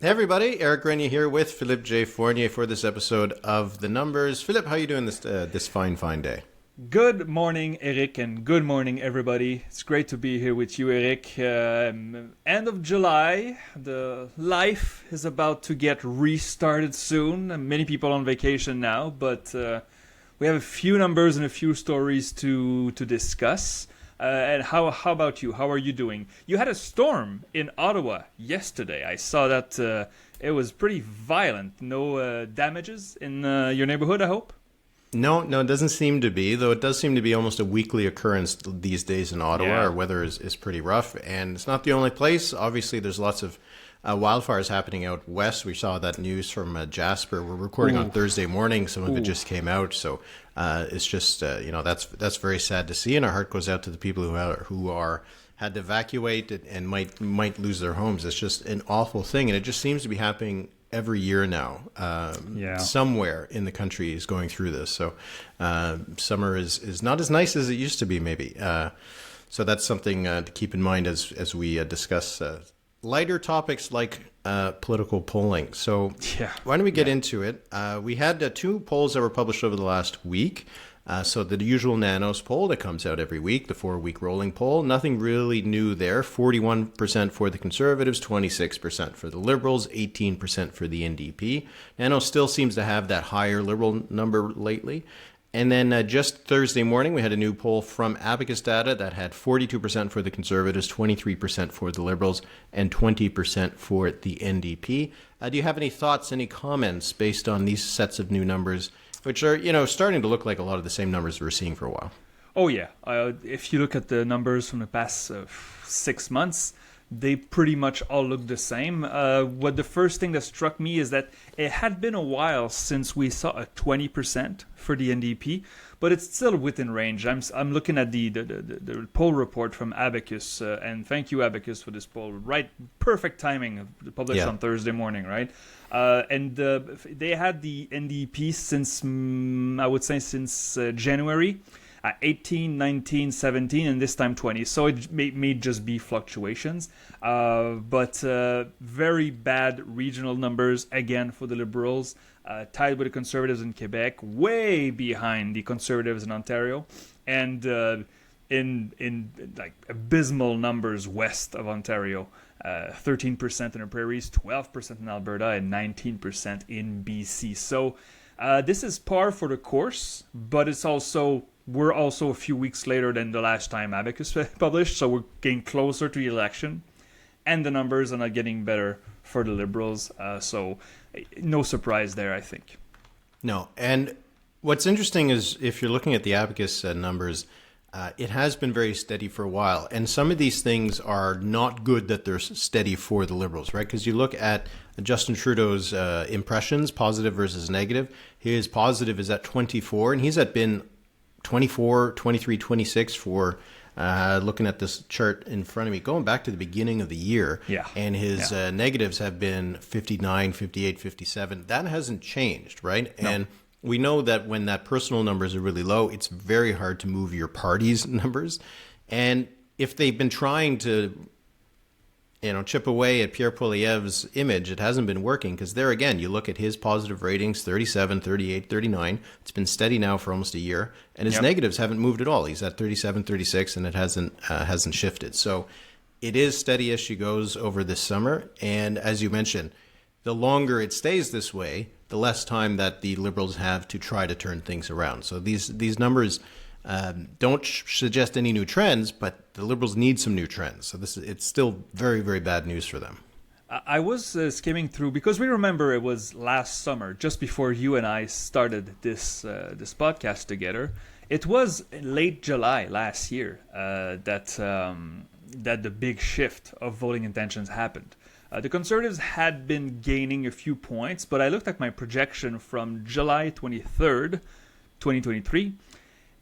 Hey everybody, Éric Grenier here with Philippe J. Fournier for this episode of The Numbers. Philippe, how are you doing this fine day? Good morning, Éric, and good morning, everybody. It's great to be here with you, Éric. End of July, the life is about to get restarted soon. Many people on vacation now, but we have a few numbers and a few stories to discuss. And how about you? How are you doing? You had a storm in Ottawa yesterday. I saw that it was pretty violent. No damages in your neighborhood, I hope? No, it doesn't seem to be, though it does seem to be almost a weekly occurrence these days in Ottawa. Yeah. Our weather is pretty rough, and it's not the only place. Obviously, there's lots of wildfires happening out west. We saw that news from Jasper. We're recording on Thursday morning. Some of it just came out, so it's just that's very sad to see, and our heart goes out to the people who are had to evacuate and might lose their homes. It's just an awful thing, and it just seems to be happening every year now. Somewhere in the country is going through this. So summer is not as nice as it used to be, maybe. So that's something to keep in mind as we discuss lighter topics like political polling. So why don't we get into it? We had two polls that were published over the last week. So the usual Nanos poll that comes out every week, the 4-week rolling poll, nothing really new there. 41% for the Conservatives, 26% for the Liberals, 18% for the NDP. Nanos still seems to have that higher Liberal number lately. And then just Thursday morning, we had a new poll from Abacus Data that had 42% for the Conservatives, 23% for the Liberals, and 20% for the NDP. Do you have any thoughts, any comments based on these sets of new numbers, which are, starting to look like a lot of the same numbers we were seeing for a while? Oh, yeah. If you look at the numbers from the past 6 months, they pretty much all look the same. The first thing that struck me is that it had been a while since we saw a 20% for the NDP, but it's still within range. I'm looking at the poll report from Abacus, and thank you, Abacus, for this poll. Right, perfect timing, published on Thursday morning, right? And they had the NDP since, I would say, since January. 18, 19, 17, and this time 20. So it may just be fluctuations. But very bad regional numbers, again, for the Liberals. Tied with the Conservatives in Quebec, way behind the Conservatives in Ontario. And in like abysmal numbers west of Ontario. 13% in the prairies, 12% in Alberta, and 19% in BC. So this is par for the course, but we're also a few weeks later than the last time Abacus published, so we're getting closer to the election, and the numbers are not getting better for the Liberals. So no surprise there, I think. No, and what's interesting is if you're looking at the Abacus numbers, it has been very steady for a while, and some of these things are not good that they're steady for the Liberals, right? Because you look at Justin Trudeau's impressions, positive versus negative. His positive is at 24, and he's been 24, 23, 26 for looking at this chart in front of me, going back to the beginning of the year. Yeah. And his negatives have been 59, 58, 57. That hasn't changed, right? No. And we know that when that personal numbers are really low, it's very hard to move your party's numbers. And if they've been trying to chip away at Pierre Poilievre's image, it hasn't been working, because there again, you look at his positive ratings, 37, 38, 39. It's been steady now for almost a year, and his negatives haven't moved at all. He's at 37, 36, and it hasn't shifted. So it is steady as she goes over this summer. And as you mentioned, the longer it stays this way, the less time that the Liberals have to try to turn things around. So these numbers don't suggest any new trends, but the Liberals need some new trends. So it's still very, very bad news for them. I was skimming through, because we remember it was last summer, just before you and I started this podcast together. It was late July last year that the big shift of voting intentions happened. The Conservatives had been gaining a few points, but I looked at my projection from July 23rd, 2023,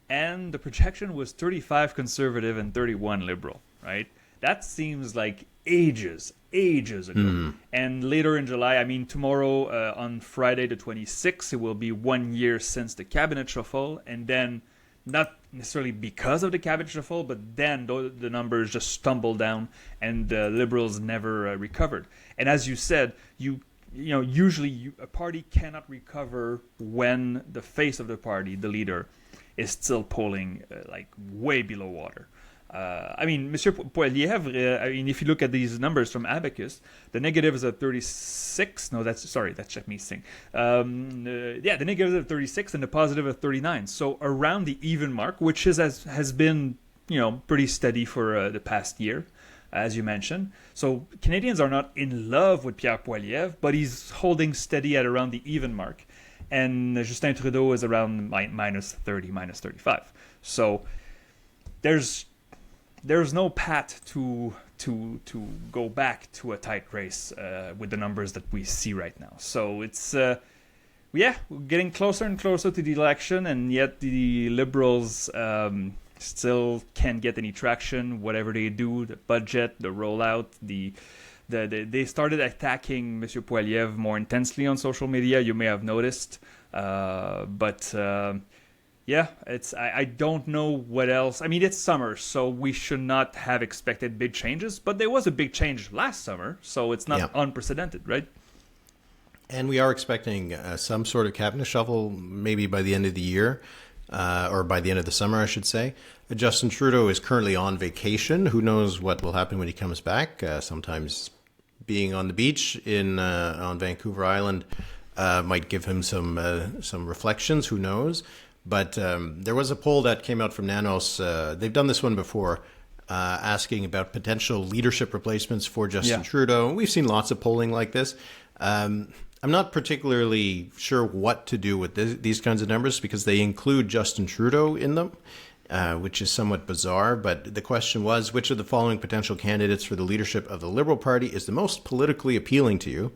and the projection was 35 Conservative and 31 Liberal, right? That seems like ages ago. And later in July, tomorrow on Friday the 26th, it will be 1 year since the cabinet shuffle, and then not necessarily because of the cabinet shuffle, but then the numbers just stumbled down, and the Liberals never recovered. And as you said, usually a party cannot recover when the face of the party, the leader, is still polling like way below water. Monsieur Poilievre, if you look at these numbers from Abacus, the negative is at 36. No, that's Check-Me-Sing. The negative is at 36 and the positive at 39. So around the even mark, which has been, pretty steady for the past year, as you mentioned. So Canadians are not in love with Pierre Poilievre, but he's holding steady at around the even mark. And Justin Trudeau is around minus 30, minus 35. So there's no path to go back to a tight race with the numbers that we see right now. So it's we're getting closer and closer to the election, and yet the Liberals still can't get any traction. Whatever they do, the budget, the rollout, they started attacking Monsieur Poilievre more intensely on social media. You may have noticed, I don't know what else. It's summer, so we should not have expected big changes. But there was a big change last summer, so it's not unprecedented, right? And we are expecting some sort of cabinet shuffle, maybe by the end of the year, or by the end of the summer, I should say. Justin Trudeau is currently on vacation. Who knows what will happen when he comes back? Sometimes being on the beach on Vancouver Island might give him some reflections. Who knows? But there was a poll that came out from Nanos. They've done this one before, asking about potential leadership replacements for Justin Trudeau. We've seen lots of polling like this. I'm not particularly sure what to do with these kinds of numbers because they include Justin Trudeau in them, which is somewhat bizarre. But the question was, which of the following potential candidates for the leadership of the Liberal Party is the most politically appealing to you?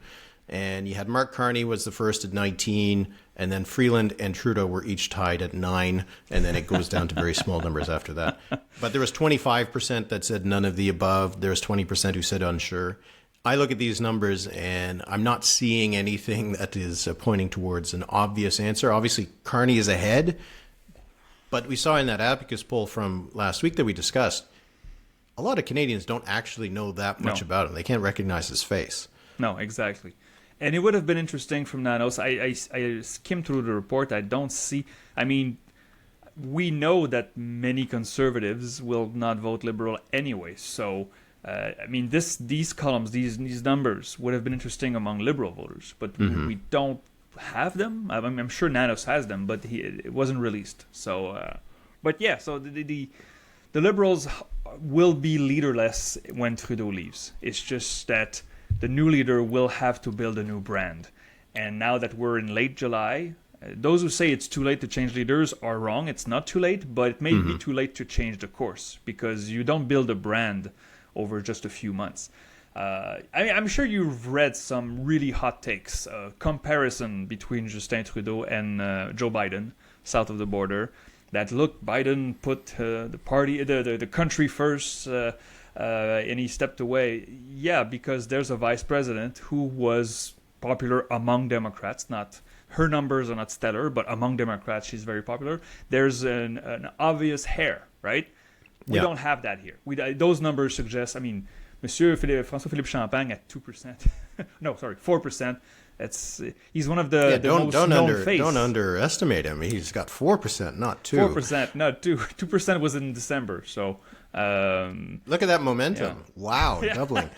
And you had Mark Carney was the first at 19, and then Freeland and Trudeau were each tied at 9, and then it goes down to very small numbers after that. But there was 25% that said none of the above. There's 20% who said unsure. I look at these numbers, and I'm not seeing anything that is pointing towards an obvious answer. Obviously, Carney is ahead, but we saw in that Abacus poll from last week that we discussed, a lot of Canadians don't actually know that much about him. They can't recognize his face. No, exactly. And it would have been interesting from Nanos. I skimmed through the report. I don't see... we know that many Conservatives will not vote Liberal anyway. So, these columns, these numbers would have been interesting among Liberal voters. But we don't have them. I'm sure Nanos has them, but it wasn't released. So, so the Liberals will be leaderless when Trudeau leaves. It's just that the new leader will have to build a new brand. And now that we're in late July, those who say it's too late to change leaders are wrong. It's not too late, but it may be too late to change the course because you don't build a brand over just a few months. I'm sure you've read some really hot takes, comparison between Justin Trudeau and Joe Biden, south of the border, that look, Biden put the party, the country first, and he stepped away. Yeah, because there's a vice president who was popular among Democrats. Not her numbers are not stellar, but among Democrats she's very popular. There's an obvious hair, right? We don't have that here. Those numbers suggest. Monsieur François-Philippe Champagne at 2%. No, sorry, 4%. He's one of the most known face. Don't underestimate him. He's got 4%, not 2. 4%, not 2. 2% was in December. So look at that momentum. Yeah. Wow, doubling.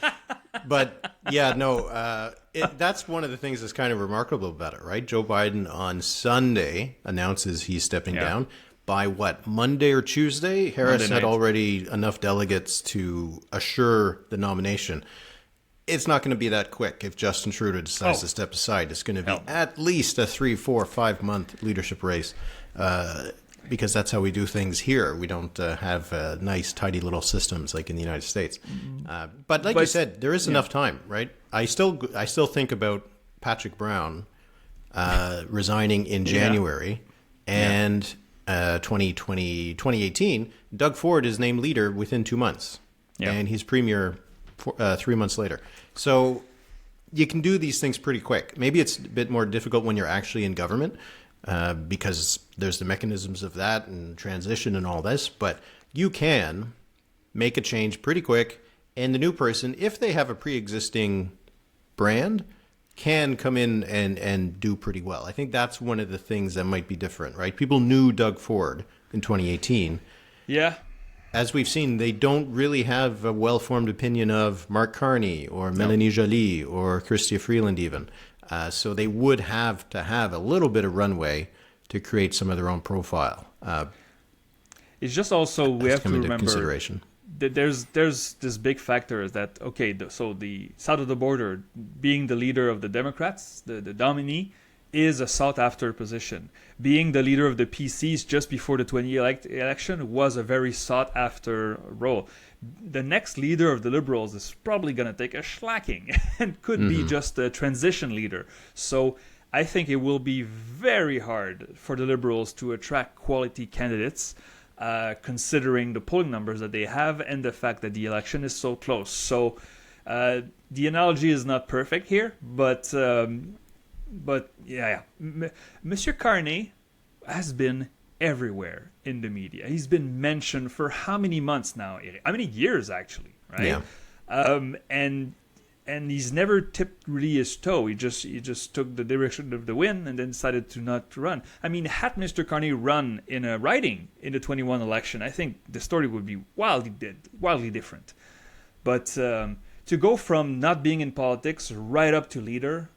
But that's one of the things that's kind of remarkable about it, right? Joe Biden on Sunday announces he's stepping down. By what, Monday or Tuesday? Harris had already enough delegates to assure the nomination. It's not going to be that quick if Justin Trudeau decides to step aside. It's going to be at least a 3, 4, 5 month leadership race because that's how we do things here. We don't have nice, tidy little systems like in the United States. But you said, there is enough time, right? I still think about Patrick Brown resigning in January and 2018, Doug Ford is named leader within 2 months. And he's premier 3 months later. So you can do these things pretty quick. Maybe it's a bit more difficult when you're actually in government, because there's the mechanisms of that and transition and all this. But you can make a change pretty quick, and the new person, if they have a pre-existing brand, can come in and do pretty well. I think that's one of the things that might be different, right? People knew Doug Ford in 2018. Yeah. As we've seen, they don't really have a well-formed opinion of Mark Carney or Mélanie Joly or Chrystia Freeland even. So they would have to have a little bit of runway to create some of their own profile. It's just also we have to remember consideration. That there's this big factor that, okay, so the south of the border, being the leader of the Democrats, the nominee, is a sought-after position. Being the leader of the PCs just before the 2020 election was a very sought-after role. The next leader of the Liberals is probably going to take a shellacking and could be just a transition leader. So I think it will be very hard for the Liberals to attract quality candidates, considering the polling numbers that they have and the fact that the election is so close. So the analogy is not perfect here, but yeah. Monsieur Carney has been everywhere in the media. He's been mentioned for how many months now, Éric? How many years, actually, right? Yeah. And he's never tipped really his toe. He just took the direction of the wind and then decided to not run. I mean, had Mr. Carney run in a riding in the 21 election, I think the story would be wildly different. But to go from not being in politics right up to leader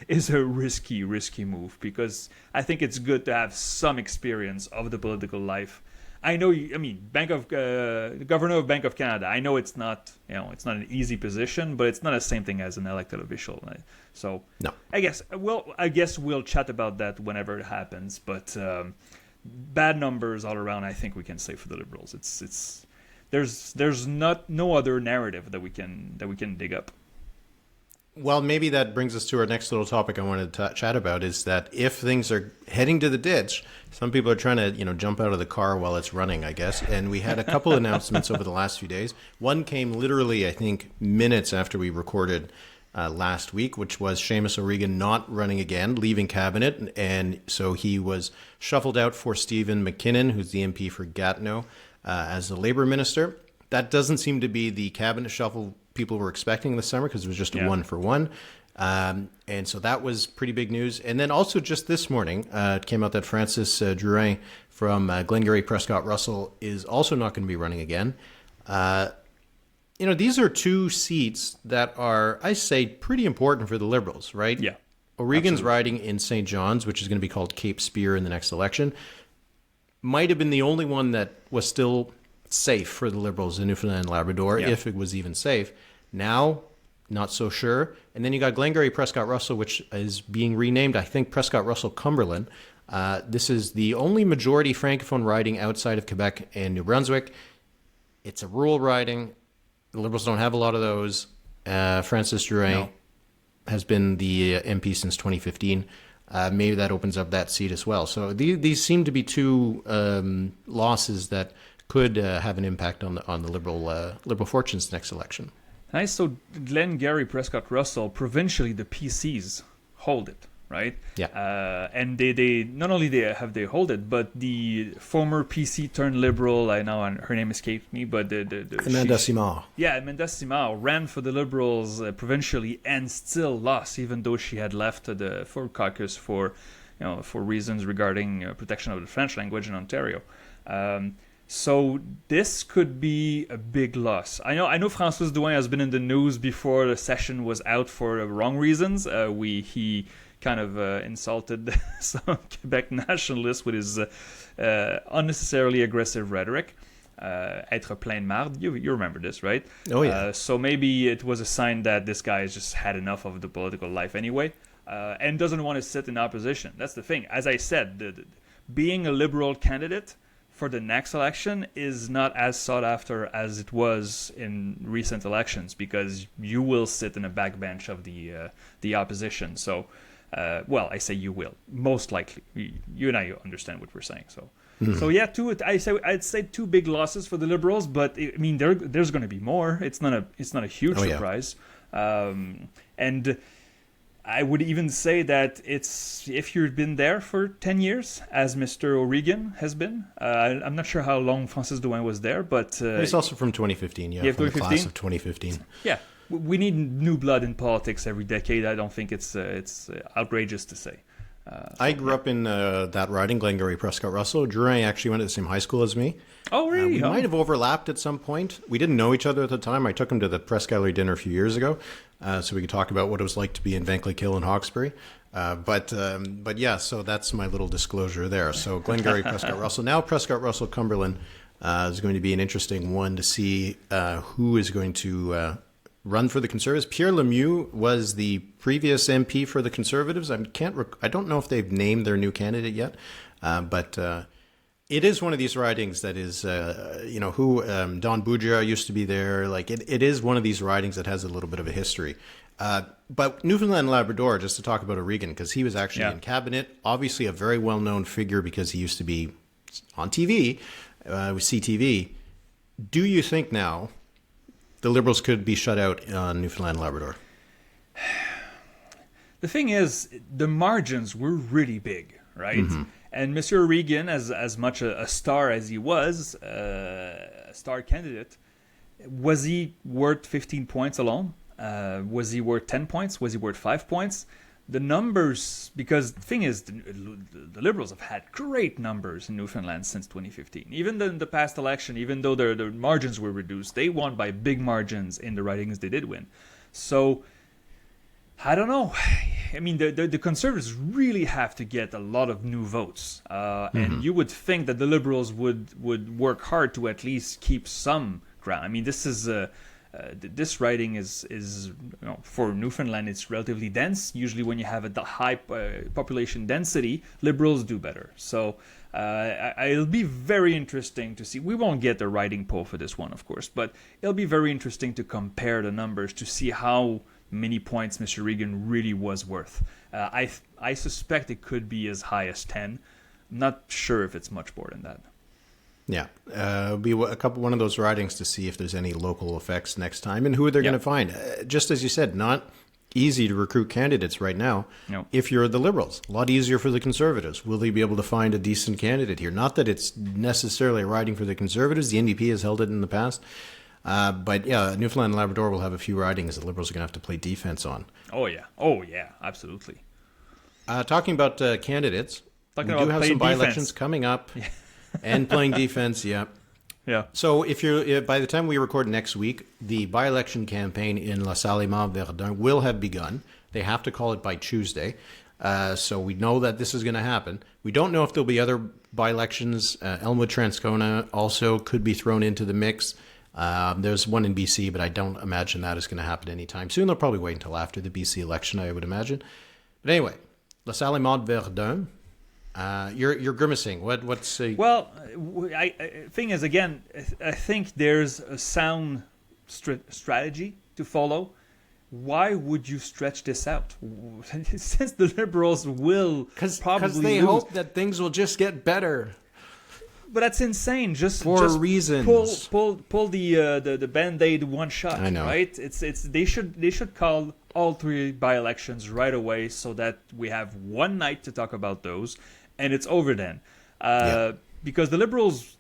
is a risky move, because I think it's good to have some experience of the political life. I know, the governor of Bank of Canada, I know it's not an easy position, but it's not the same thing as an elected official. So no. I guess we'll chat about that whenever it happens. But bad numbers all around, I think we can say for the Liberals. There's no other narrative that we can dig up. Well, maybe that brings us to our next little topic I wanted to chat about, is that if things are heading to the ditch, some people are trying to, jump out of the car while it's running, I guess. And we had a couple announcements over the last few days. One came literally, I think, minutes after we recorded last week, which was Seamus O'Regan not running again, leaving cabinet. And so he was shuffled out for Stephen McKinnon, who's the MP for Gatineau, as the Labour Minister. That doesn't seem to be the cabinet shuffle people were expecting this summer, because it was just a 1-for-1. And so that was pretty big news. And then also just this morning, it came out that Francis Drouin from Glengarry Prescott Russell is also not going to be running again. These are two seats that are, I say, pretty important for the Liberals, right? Yeah. O'Regan's riding in St. John's, which is going to be called Cape Spear in the next election, might have been the only one that was still safe for the Liberals in Newfoundland and Labrador, if it was even safe. Now, not so sure. And then you got Glengarry Prescott Russell, which is being renamed, I think, Prescott Russell Cumberland. This is the only majority Francophone riding outside of Quebec and New Brunswick. It's a rural riding. The Liberals don't have a lot of those. Francis Drouin has been the MP since 2015. Maybe that opens up that seat as well. So these seem to be two losses that could have an impact on the Liberal fortunes next election. Nice. So Glengarry Prescott Russell, provincially, the PCs hold it, right? Yeah. And they not only have they hold it, but the former PC turned Liberal, I know her name escaped me, but Amanda Simard. Yeah, Amanda Simard ran for the Liberals provincially and still lost, even though she had left the Ford caucus for reasons regarding protection of the French language in Ontario. So this could be a big loss. I know François Drouin has been in the news before the session was out for wrong reasons. He kind of insulted some Quebec nationalists with his unnecessarily aggressive rhetoric. Être plein marde. You remember this, right? Oh, yeah. So maybe it was a sign that this guy has just had enough of the political life anyway, and doesn't want to sit in opposition. That's the thing. As I said, being a Liberal candidate for the next election is not as sought after as it was in recent elections, because you will sit in a backbench of the opposition. So, I say you will, most likely. You and I understand what we're saying. So, so yeah, I'd say two big losses for the Liberals, but I mean there's going to be more. It's not a huge surprise. And I would even say that it's if you've been there for 10 years, as Mr. O'Regan has been. I'm not sure how long Francis Drouin was there, but... he's also from 2015, from the class of 2015. Yeah, we need new blood in politics every decade. I don't think it's outrageous to say. I grew up in that riding, Glengarry, Prescott Russell. Drouin actually went to the same high school as me. Oh, really? We might have overlapped at some point. We didn't know each other at the time. I took him to the press gallery dinner a few years ago, so we could talk about what it was like to be in Vankleek-Hill and Hawkesbury. But yeah, so that's my little disclosure there. So Glengarry, Prescott Russell. Now Prescott Russell, Cumberland is going to be an interesting one to see who is going to run for the Conservatives. Pierre Lemieux was the previous MP for the Conservatives. I don't know if they've named their new candidate yet, but it is one of these ridings that is, Don Boudria used to be there. Like it is one of these ridings that has a little bit of a history. But Newfoundland and Labrador, just to talk about O'Regan, because he was actually in cabinet, obviously a very well-known figure because he used to be on TV with CTV. Do you think now the Liberals could be shut out on Newfoundland and Labrador? The thing is, the margins were really big, right? Mm-hmm. And Mr. O'Regan, as much a star as he was, a star candidate, was he worth 15 points alone? Was he worth 10 points? Was he worth 5 points? The numbers, because the thing is, the Liberals have had great numbers in Newfoundland since 2015. Even in the past election, even though their margins were reduced, they won by big margins in the ridings they did win. So, I don't know. I mean, the Conservatives really have to get a lot of new votes. And you would think that the Liberals would work hard to at least keep some ground. I mean, this is... this riding is for Newfoundland, it's relatively dense. Usually when you have a high population density, Liberals do better. So it'll be very interesting to see. We won't get a riding poll for this one, of course, but it'll be very interesting to compare the numbers to see how many points Mr. Regan really was worth. I suspect it could be as high as 10. I'm not sure if it's much more than that. Yeah, it'll be one of those ridings to see if there's any local effects next time and who they're going to find. Just as you said, not easy to recruit candidates right now. No. If you're the Liberals, a lot easier for the Conservatives. Will they be able to find a decent candidate here? Not that it's necessarily a riding for the Conservatives. The NDP has held it in the past. But yeah, Newfoundland and Labrador will have a few ridings that Liberals are going to have to play defense on. Oh yeah, absolutely. Talking about candidates, we do have some by-elections coming up. Yeah. And playing defense, yeah. So by the time we record next week, the by-election campaign in LaSalle, Émard, Verdun will have begun. They have to call it by Tuesday. So we know that this is going to happen. We don't know if there'll be other by-elections. Elmwood, Transcona also could be thrown into the mix. There's one in BC, but I don't imagine that is going to happen anytime soon. They'll probably wait until after the BC election, I would imagine. But anyway, LaSalle, Émard, Verdun. You're grimacing. What's Well, thing is, again, I think there's a sound strategy to follow. Why would you stretch this out? Since the Liberals will probably because they lose. hope that things will just get better. But that's insane. Just reasons. Pull the Band-Aid one shot. I know. Right? They should call all three by-elections right away so that we have one night to talk about those. And it's over then, because the Liberals.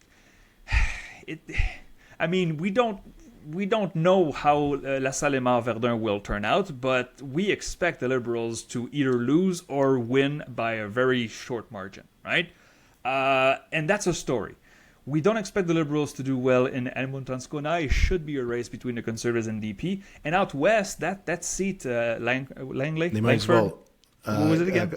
We don't know how LaSalle, Émard, Verdun will turn out, but we expect the Liberals to either lose or win by a very short margin, right? And that's a story. We don't expect the Liberals to do well in Elmwood, Transcona. It should be a race between the Conservatives and NDP. And out west, that seat, Langley, they might as well. What was it again?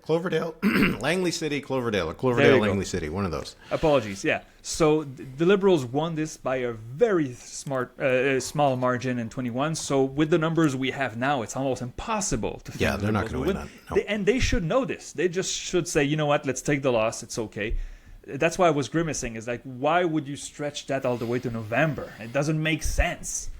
Cloverdale, Langley City, Cloverdale, Langley City, one of those. Apologies, yeah. So the Liberals won this by a very small margin in 21. So with the numbers we have now, it's almost impossible to think they're not going to win that. No. And they should know this. They just should say, you know what, let's take the loss. It's okay. That's why I was grimacing. Is like, why would you stretch that all the way to November? It doesn't make sense.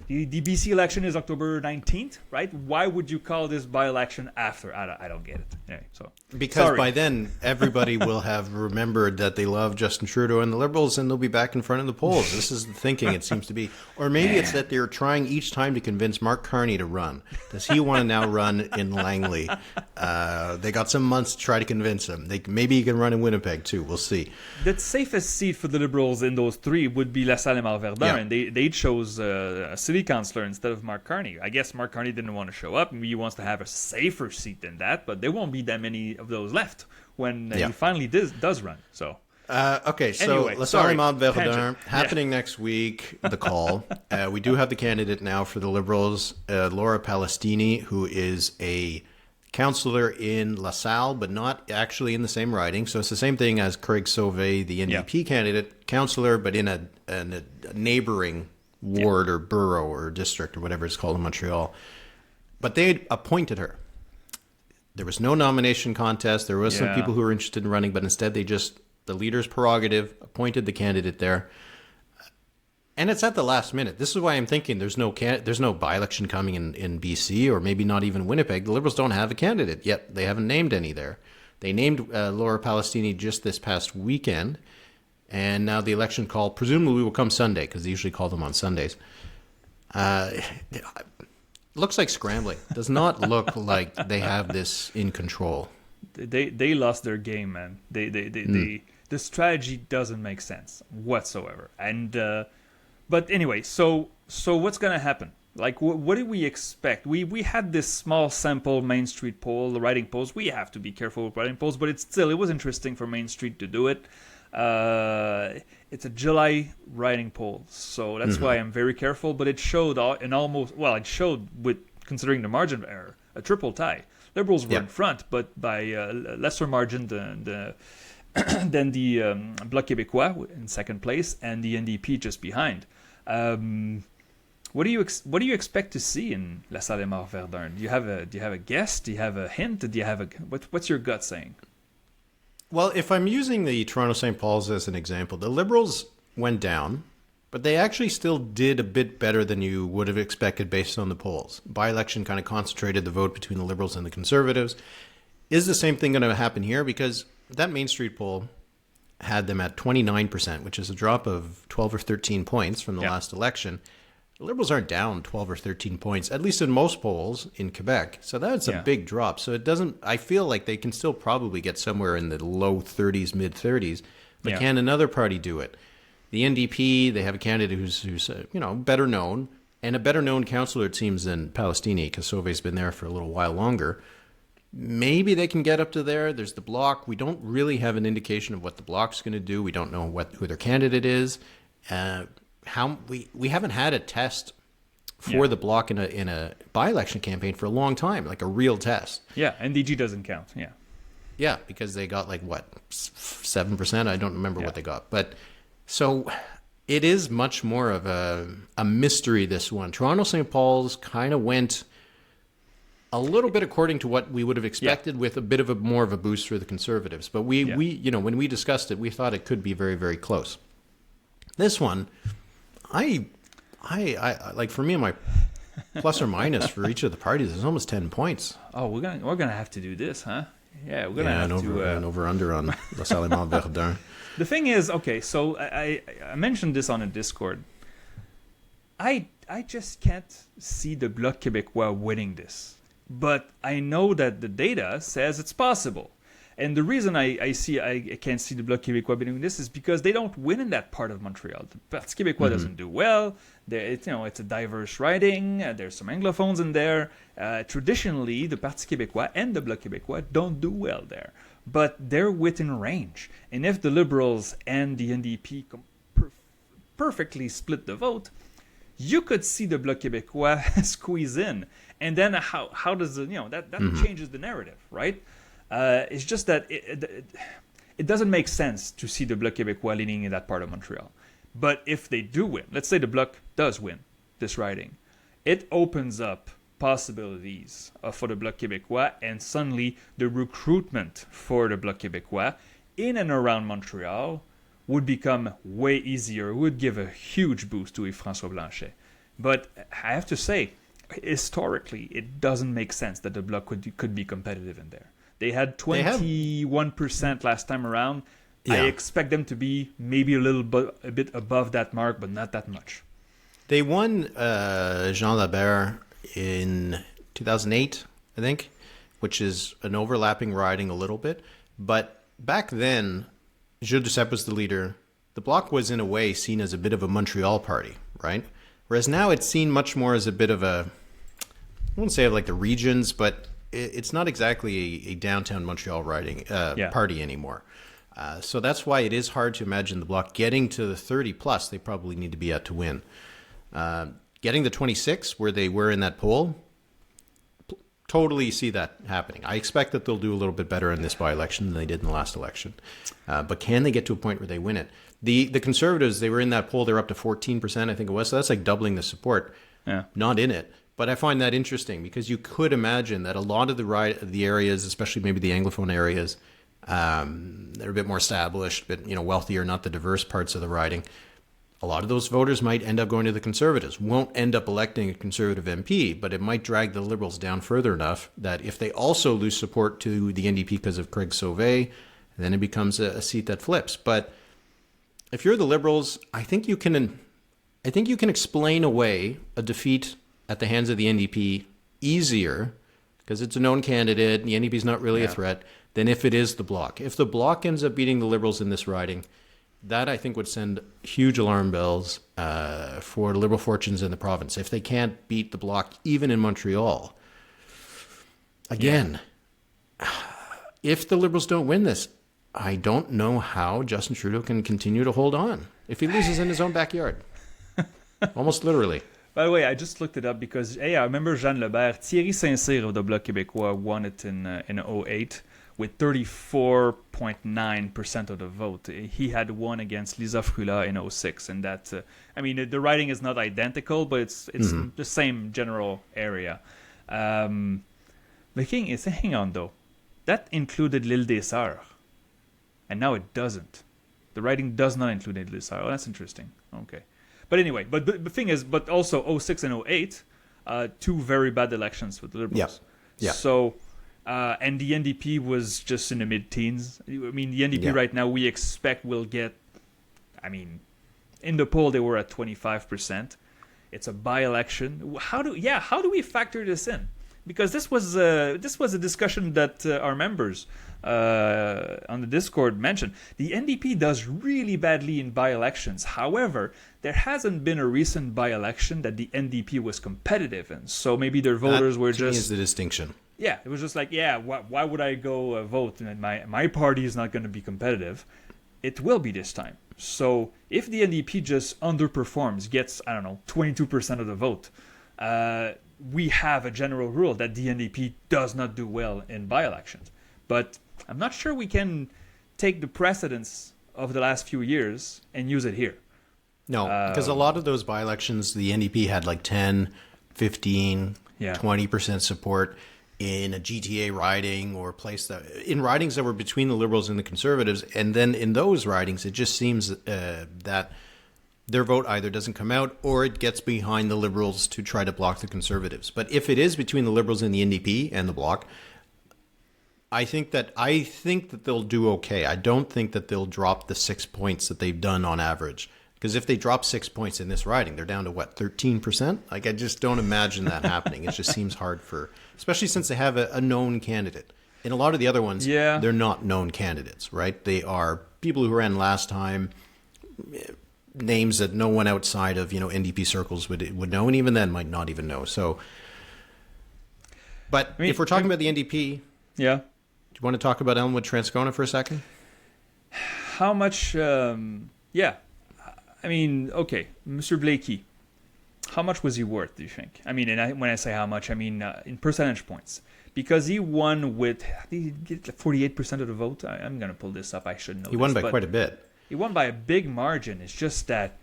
The BC election is October 19th, right? Why would you call this by-election after? I don't get it. Anyway, so because by then everybody will have remembered that they love Justin Trudeau and the Liberals, and they'll be back in front of the polls. This is the thinking, it seems to be. Or maybe it's that they're trying each time to convince Mark Carney to run. Does he want to now run in Langley? They got some months to try to convince him. Maybe he can run in Winnipeg too. We'll see. The safest seat for the Liberals in those three would be LaSalle, Émard, Verdun, and they chose a city councillor instead of Mark Carney. I guess Mark Carney didn't want to show up. Maybe he wants to have a safer seat than that, but there won't be that many of those left when he finally does run. So okay, so anyway, LaSalle, Émard, Verdun happening next week. The call. We do have the candidate now for the Liberals, Laura Palestini, who is a councillor in LaSalle, but not actually in the same riding. So it's the same thing as Craig Sauvé, the NDP candidate, councillor, but in a neighboring ward or borough or district or whatever it's called in Montreal. But they appointed her. There was no nomination contest. There was some people who were interested in running, but instead the leader's prerogative appointed the candidate there. And it's at the last minute. This is why I'm thinking there's no by-election coming in BC, or maybe not even Winnipeg. The Liberals don't have a candidate yet. They haven't named any there. They named Laura Palestini just this past weekend, and now the election call presumably will come Sunday, because they usually call them on Sundays. Looks like scrambling. Does not look like they have this in control. They lost their game, man. The strategy doesn't make sense whatsoever. And but anyway, so what's gonna happen? Like, what do we expect? We had this small sample Main Street poll, the writing polls. We have to be careful with writing polls, but it was interesting for Main Street to do it. It's a July writing poll, so that's why I'm very careful. But it showed it showed, with considering the margin of error, a triple tie. Liberals were in front, but by a lesser margin than the Bloc Québécois in second place, and the NDP just behind. What do you expect to see in LaSalle, Émard, Verdun? Do you have a guess? Do you have a hint? Do you have what's your gut saying? Well, if I'm using the Toronto St. Paul's as an example, the Liberals went down, but they actually still did a bit better than you would have expected based on the polls. By-election kind of concentrated the vote between the Liberals and the Conservatives. Is the same thing going to happen here? Because that Main Street poll had them at 29%, which is a drop of 12 or 13 points from the last election. The Liberals aren't down 12 or 13 points, at least in most polls in Quebec. So that's a big drop. So I feel like they can still probably get somewhere in the low 30s, mid 30s. But can another party do it? The NDP, they have a candidate who's better known, and a better known councillor, it seems, than Palestini, because Sauvé's been there for a little while longer. Maybe they can get up to there. There's the Bloc. We don't really have an indication of what the Bloc's going to do. We don't know who their candidate is. We haven't had a test for the Bloc in a by-election campaign for a long time, like a real test. Yeah, NDG doesn't count. Yeah, because they got 7%. I don't remember what they got, but so it is much more of a mystery. This one, Toronto St. Paul's, kind of went a little bit according to what we would have expected, with a bit of more of a boost for the Conservatives. But we when we discussed it, we thought it could be very, very close. This one, I like, for me, my plus or minus for each of the parties is almost 10 points. Oh, we're gonna have to do this, huh? Yeah, we're gonna have to an over-under on LaSalle, Émard, Verdun. The thing is, okay, so I mentioned this on a Discord. I just can't see the Bloc Québécois winning this, but I know that the data says it's possible. And the reason I can't see the Bloc Québécois winning this is because they don't win in that part of Montreal. The Parti Québécois doesn't do well. It's a diverse riding. There's some Anglophones in there. Traditionally, the Parti Québécois and the Bloc Québécois don't do well there. But they're within range. And if the Liberals and the NDP perfectly split the vote, you could see the Bloc Québécois squeeze in. And then how does that changes the narrative, right? It's just that it doesn't make sense to see the Bloc Québécois leaning in that part of Montreal. But if they do win, let's say the Bloc does win this riding, it opens up possibilities for the Bloc Québécois, and suddenly the recruitment for the Bloc Québécois in and around Montreal would become way easier, would give a huge boost to Yves-François Blanchet. But I have to say, historically, it doesn't make sense that the Bloc could be competitive in there. They had 21% last time around. I expect them to be maybe a bit above that mark, but not that much. They won Jean Labert in 2008, I think, which is an overlapping riding a little bit. But back then, Gilles Duceppe was the leader. The Bloc was, in a way, seen as a bit of a Montreal party, right? Whereas now it's seen much more as a bit of a, I wouldn't say like the regions, but it's not exactly a downtown Montreal riding party anymore. So that's why it is hard to imagine the Bloc getting to the 30 plus they probably need to be at to win. Getting the 26 where they were in that poll, totally see that happening. I expect that they'll do a little bit better in this by-election than they did in the last election. But can they get to a point where they win it? The Conservatives, they were in that poll, they're up to 14%, I think it was. So that's like doubling the support. Yeah. Not in it. But I find that interesting because you could imagine that a lot of the areas, especially maybe the Anglophone areas, they're a bit more established, but wealthier, not the diverse parts of the riding. A lot of those voters might end up going to the Conservatives, won't end up electing a Conservative MP, but it might drag the Liberals down further enough that if they also lose support to the NDP because of Craig Sauvé, then it becomes a seat that flips. But if you're the Liberals, I think you can explain away a defeat at the hands of the NDP easier, because it's a known candidate, the NDP is not really a threat, than if it is the Bloc. If the Bloc ends up beating the Liberals in this riding, that I think would send huge alarm bells for the Liberal fortunes in the province. If they can't beat the Bloc, even in Montreal, again, if the Liberals don't win this, I don't know how Justin Trudeau can continue to hold on if he loses in his own backyard. Almost literally. By the way, I just looked it up because, I remember Jean Lebert, Thierry Saint-Cyr of the Bloc Québécois won it in 2008 with 34.9% of the vote. He had won against Lisa Frula in 2006. And that, the writing is not identical, but it's the same general area. The thing is, hang on though, that included l'Île des Sœurs. And now it doesn't. The writing does not include l'Île des Sœurs. Oh, that's interesting. Okay. But anyway, but the thing is, but also 2006 and 2008, two very bad elections for the Liberals. Yeah. So, and the NDP was just in the mid-teens. The NDP right now we expect will get, in the poll they were at 25%. It's a by-election. How do we factor this in? Because this was a discussion that our members on the Discord mentioned. The NDP does really badly in by-elections. However, there hasn't been a recent by-election that the NDP was competitive in. So maybe their voters were just... That is the distinction. Yeah, it was just like, why would I go vote? And my party is not going to be competitive. It will be this time. So if the NDP just underperforms, gets, 22% of the vote, we have a general rule that the NDP does not do well in by-elections. But I'm not sure we can take the precedence of the last few years and use it here. No, because a lot of those by-elections, the NDP had like 10, 15, 20% support in a GTA riding or place in ridings that were between the Liberals and the Conservatives. And then in those ridings, it just seems that their vote either doesn't come out or it gets behind the Liberals to try to block the Conservatives. But if it is between the Liberals and the NDP and the Bloc, I think that they'll do okay. I don't think that they'll drop the 6 points that they've done on average. Because if they drop 6 points in this riding, they're down to 13%? Like, I just don't imagine that happening. It just seems hard especially since they have a known candidate. In a lot of the other ones, they're not known candidates, right? They are people who ran last time, names that no one outside of NDP circles would know, and even then might not even know. So, but if we're talking about the NDP, do you want to talk about Elmwood Transcona for a second? How much? Okay, Mr. Blakey, how much was he worth, do you think? And when I say how much, in percentage points. Because he won with, I think he get 48% of the vote. I'm going to pull this up. I should know. He won by quite a bit. He won by a big margin. It's just that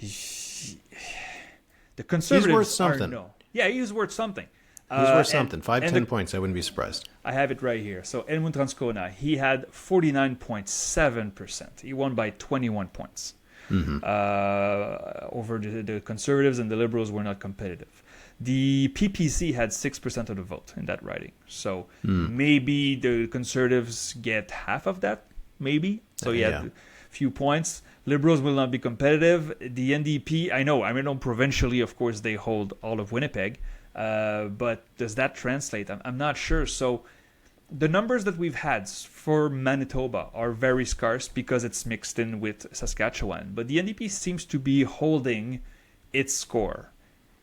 the Conservatives he's worth something. He's worth something. He's worth something. 5-10 points. I wouldn't be surprised. I have it right here. So Elmwood Transcona, he had 49.7%. He won by 21 points. over the Conservatives, and the Liberals were not competitive. The PPC had 6% of the vote in that riding. So maybe the Conservatives get half of that, maybe. So a few points. Liberals will not be competitive. The NDP, I know provincially, of course, they hold all of Winnipeg. But does that translate? I'm not sure. So the numbers that we've had for Manitoba are very scarce because it's mixed in with Saskatchewan. But the NDP seems to be holding its score.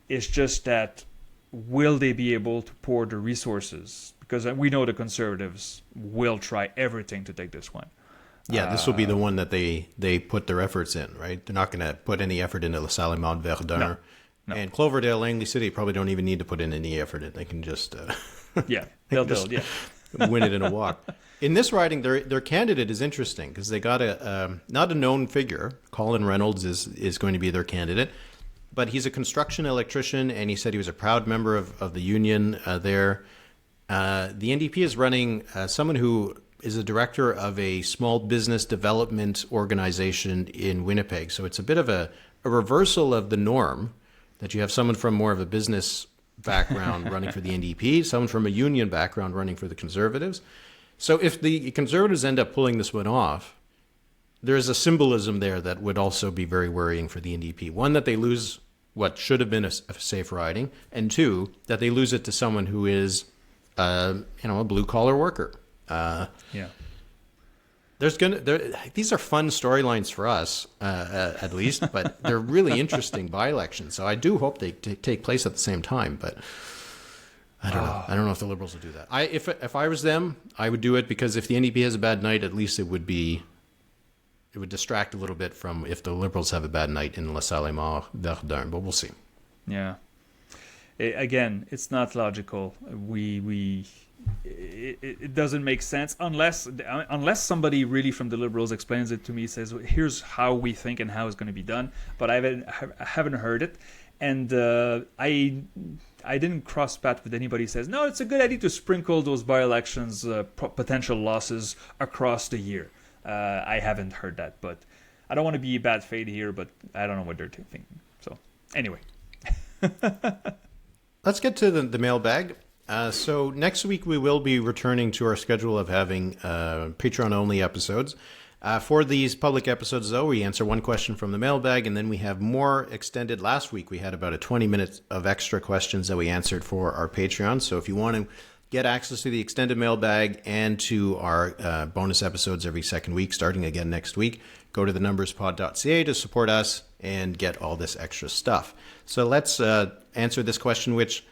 It's just that will they be able to pour the resources? Because we know the Conservatives will try everything to take this one. Yeah, this will be the one that they put their efforts in, right? They're not going to put any effort into LaSalle, Émard, Verdun. No. And Cloverdale, Langley City probably don't even need to put in any effort in. They can just they'll win it in a walk. In this riding, their candidate is interesting because they got not a known figure. Colin Reynolds is going to be their candidate, but he's a construction electrician, and he said he was a proud member of the union there. The NDP is running someone who is a director of a small business development organization in Winnipeg. So it's a bit of a reversal of the norm that you have someone from more of a business background running for the NDP, someone from a union background running for the Conservatives. So if the Conservatives end up pulling this one off, there's a symbolism there that would also be very worrying for the NDP. One, that they lose what should have been a safe riding, and two, that they lose it to someone who is, a blue-collar worker. These are fun storylines for us, at least, but they're really interesting by-elections. So I do hope they take place at the same time, but I don't know. I don't know if the Liberals will do that. If I was them, I would do it because if the NDP has a bad night, at least it would distract a little bit from if the Liberals have a bad night in LaSalle, Émard, Verdun, but we'll see. Yeah. Again, it's not logical. It doesn't make sense unless somebody really from the Liberals explains it to me, says here's how we think and how it's going to be done, but I haven't heard it, and I didn't cross paths with anybody who says no, it's a good idea to sprinkle those by-elections potential losses across the year. I haven't heard that, but I don't want to be bad faith here, but I don't know what they're thinking. So anyway. Let's get to the mailbag. So next week we will be returning to our schedule of having Patreon-only episodes. For these public episodes, though, we answer one question from the mailbag, and then we have more extended. Last week we had about 20 minutes of extra questions that we answered for our Patreon. So if you want to get access to the extended mailbag and to our bonus episodes every second week, starting again next week, go to thenumberspod.ca to support us and get all this extra stuff. So let's answer this question, which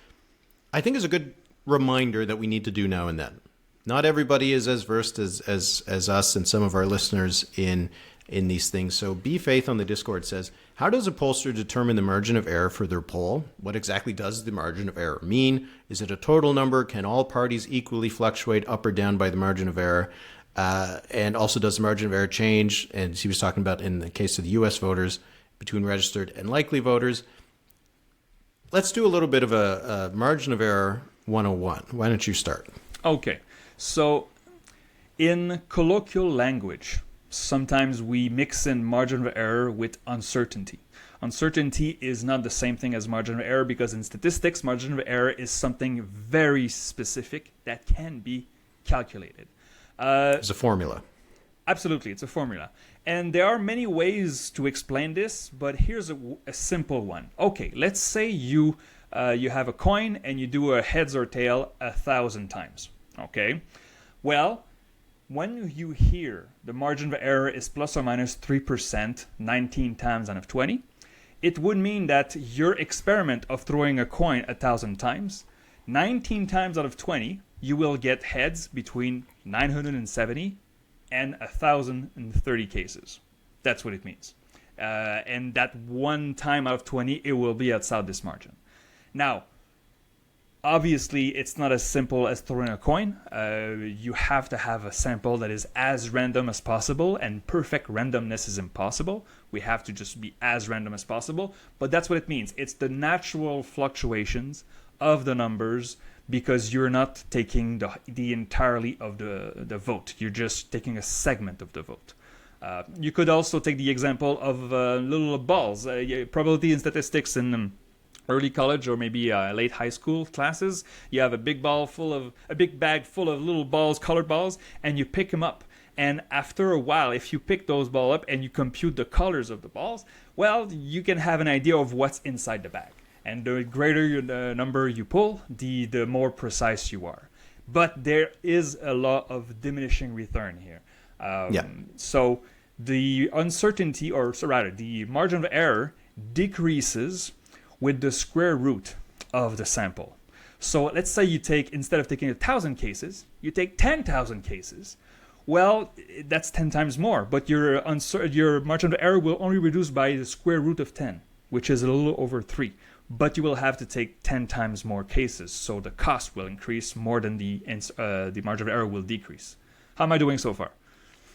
I think is a good reminder that we need to do now and then. Not everybody is as versed as us and some of our listeners in these things. So B Faith on the Discord says, how does a pollster determine the margin of error for their poll? What exactly does the margin of error mean? Is it a total number? Can all parties equally fluctuate up or down by the margin of error? And also, does the margin of error change? And he was talking about in the case of the U.S. voters between registered and likely voters. Let's do a little bit of a margin of error 101. Why don't you start? Okay. So in colloquial language, sometimes we mix in margin of error with uncertainty. Uncertainty is not the same thing as margin of error because in statistics, margin of error is something very specific that can be calculated. It's a formula. Absolutely, it's a formula. And there are many ways to explain this, but here's a simple one. Okay, let's say you have a coin and you do a heads or tail 1,000 times. Okay, well, when you hear the margin of error is plus or minus 3% 19 times out of 20, it would mean that your experiment of throwing a coin 1,000 times, 19 times out of 20, you will get heads between 970 and 1,030 cases. That's what it means. And that one time out of 20, it will be outside this margin. Now, obviously, it's not as simple as throwing a coin. You have to have a sample that is as random as possible, and perfect randomness is impossible. We have to just be as random as possible. But that's what it means. It's the natural fluctuations of the numbers because you're not taking the entirety of the vote. You're just taking a segment of the vote. You could also take the example of little balls. Probability and statistics in early college or maybe late high school classes. You have a big bag full of little balls, colored balls, and you pick them up. And after a while, if you pick those balls up and you compute the colors of the balls, well, you can have an idea of what's inside the bag. And the greater the number you pull, the more precise you are. But there is a law of diminishing return here. So the uncertainty, or rather, the margin of error decreases with the square root of the sample. So let's say you take, instead of taking 1,000 cases, you take 10,000 cases. Well, that's 10 times more, but your margin of error will only reduce by the square root of 10, which is a little over 3. But you will have to take 10 times more cases, so the cost will increase more than the margin of error will decrease. How am I doing so far?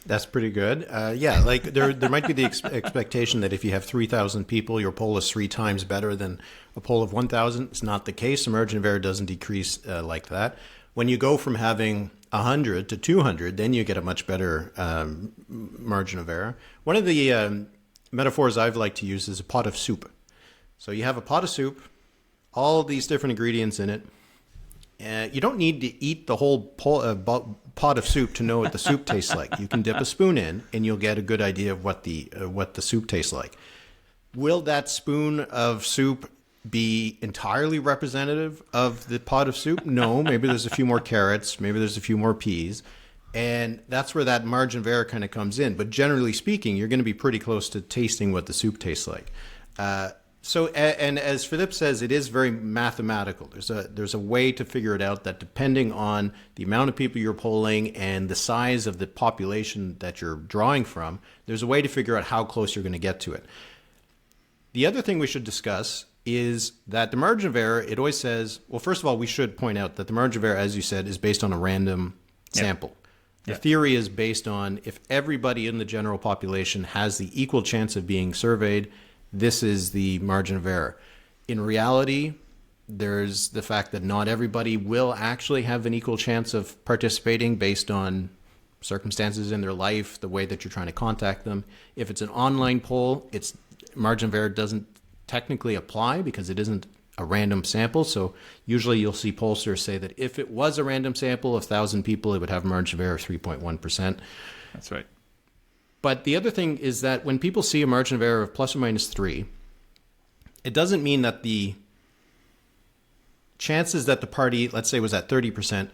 That's pretty good. Like there might be the expectation that if you have 3,000 people, your poll is 3 times better than a poll of 1,000. It's not the case. The margin of error doesn't decrease like that. When you go from having 100 to 200, then you get a much better margin of error. One of the metaphors I've liked to use is a pot of soup. So you have a pot of soup, all these different ingredients in it. You don't need to eat the whole pot of soup to know what the soup tastes like. You can dip a spoon in, and you'll get a good idea of what the soup tastes like. Will that spoon of soup be entirely representative of the pot of soup? No. Maybe there's a few more carrots. Maybe there's a few more peas. And that's where that margin of error kind of comes in. But generally speaking, you're going to be pretty close to tasting what the soup tastes like. So, and as Philippe says, it is very mathematical. There's a way to figure it out that depending on the amount of people you're polling and the size of the population that you're drawing from, there's a way to figure out how close you're going to get to it. The other thing we should discuss is that the margin of error, it always says, well, first of all, we should point out that the margin of error, as you said, is based on a random sample. The theory is based on if everybody in the general population has the equal chance of being surveyed, this is the margin of error. In reality, there's the fact that not everybody will actually have an equal chance of participating based on circumstances in their life, the way that you're trying to contact them. If it's an online poll, its margin of error doesn't technically apply because it isn't a random sample. So usually you'll see pollsters say that if it was a random sample of 1,000 people, it would have a margin of error of 3.1%. That's right. But the other thing is that when people see a margin of error of plus or minus 3, it doesn't mean that the chances that the party, let's say, was at 30%,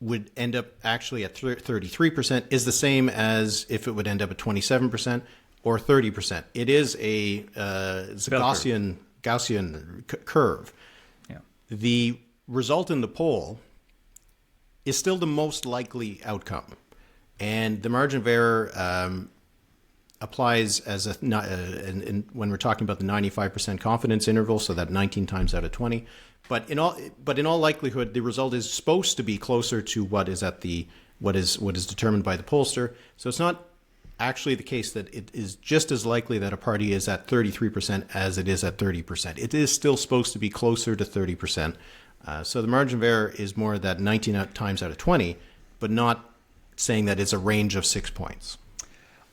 would end up actually at 33% is the same as if it would end up at 27% or 30%. It is it's a Gaussian curve. Yeah. The result in the poll is still the most likely outcome. And the margin of error applies as when we're talking about the 95% confidence interval, so that 19 times out of 20. But in all likelihood, the result is supposed to be closer to what is determined by the pollster. So it's not actually the case that it is just as likely that a party is at 33% as it is at 30%. It is still supposed to be closer to 30%. So the margin of error is more that 19 times out of 20, but not saying that it's a range of 6 points.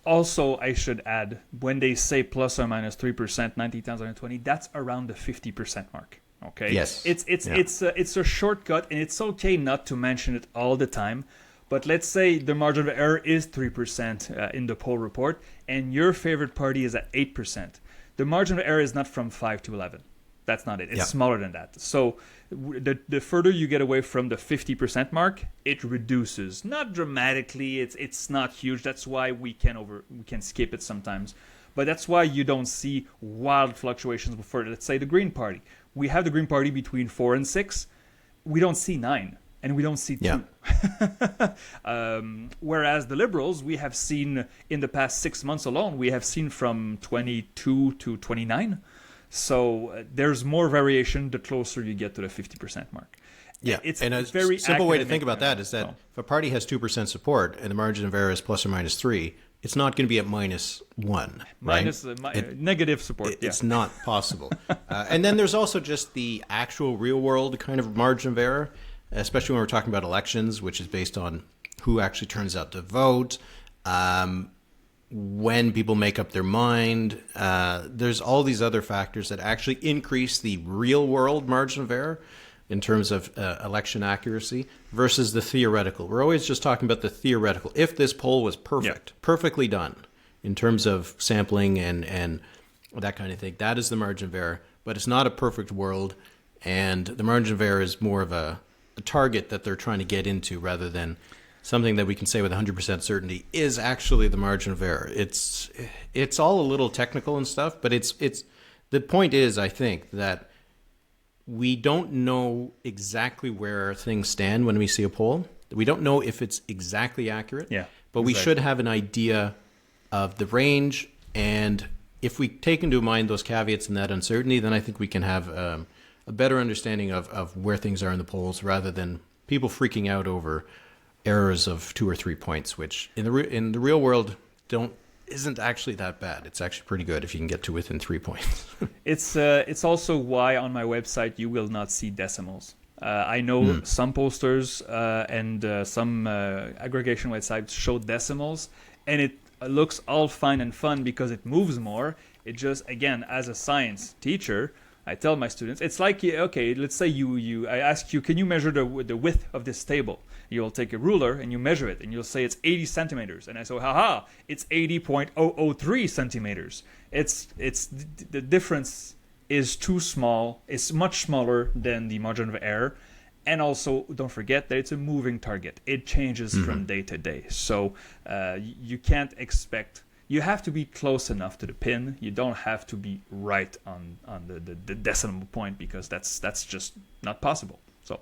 Also, I should add, when they say plus or minus 3%, 19 times out of 20, that's around the 50% mark. Okay. Yes. It's a shortcut, and it's okay not to mention it all the time. But let's say the margin of error is 3% in the poll report, and your favorite party is at 8%. The margin of error is not from 5 to 11. That's not it. It's smaller than that. So the further you get away from the 50% mark, it reduces. Not dramatically. It's not huge. That's why we can skip it sometimes. But that's why you don't see wild fluctuations before, let's say, the Green Party. We have the Green Party between 4 and 6. We don't see 9. And we don't see 2. Whereas the Liberals, we have seen in the past 6 months alone, we have seen from 22 to 29. So there's more variation the closer you get to the 50% mark. Yeah, it's and a very simple way to think about that is that if a party has 2% support and the margin of error is plus or minus 3, it's not going to be at minus 1. Negative support. It's not possible. And then there's also just the actual real world kind of margin of error, especially when we're talking about elections, which is based on who actually turns out to vote. when people make up their mind. There's all these other factors that actually increase the real world margin of error in terms of election accuracy versus the theoretical. We're always just talking about the theoretical. If this poll was perfect, perfectly done in terms of sampling and that kind of thing, that is the margin of error. But it's not a perfect world, and the margin of error is more of a target that they're trying to get into rather than something that we can say with 100% certainty is actually the margin of error. It's all a little technical and stuff, but it's the point is, I think, that we don't know exactly where things stand when we see a poll. We don't know if it's exactly accurate, but we should have an idea of the range. And if we take into mind those caveats and that uncertainty, then I think we can have a better understanding of where things are in the polls rather than people freaking out over errors of 2 or 3 points, which in the real world isn't actually that bad. It's actually pretty good if you can get to within 3 points. It's also why on my website you will not see decimals. I know some posters and some aggregation websites show decimals, and it looks all fine and fun because it moves more. It just, again, as a science teacher, I tell my students, it's like, okay, let's say I ask you, can you measure the width of this table? You'll take a ruler and you measure it, and you'll say it's 80 centimeters. And I say, haha, it's 80.003 centimeters. It's the difference is too small. It's much smaller than the margin of error. And also, don't forget that it's a moving target. It changes from day to day. So you can't expect... You have to be close enough to the pin. You don't have to be right on the decimal point, because that's just not possible. So,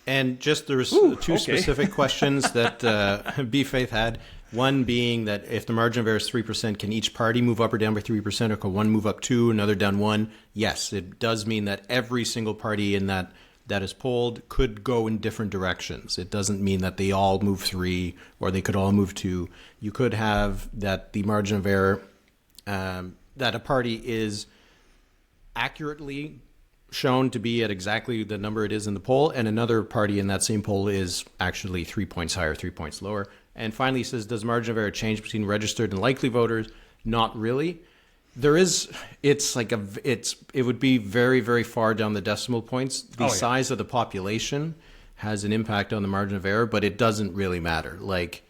and just there's two specific questions that B Faith had. One being that if the margin of error is 3%, can each party move up or down by 3%, or can one move up 2, another down 1? Yes, it does mean that every single party in that is polled could go in different directions. It doesn't mean that they all move 3 or they could all move 2. You could have that the margin of error, that a party is accurately shown to be at exactly the number it is in the poll, and another party in that same poll is actually 3 points higher, 3 points lower. And finally, he says, does margin of error change between registered and likely voters? Not really. There is, it would be very, very far down the decimal points. The size of the population has an impact on the margin of error, but it doesn't really matter. Like,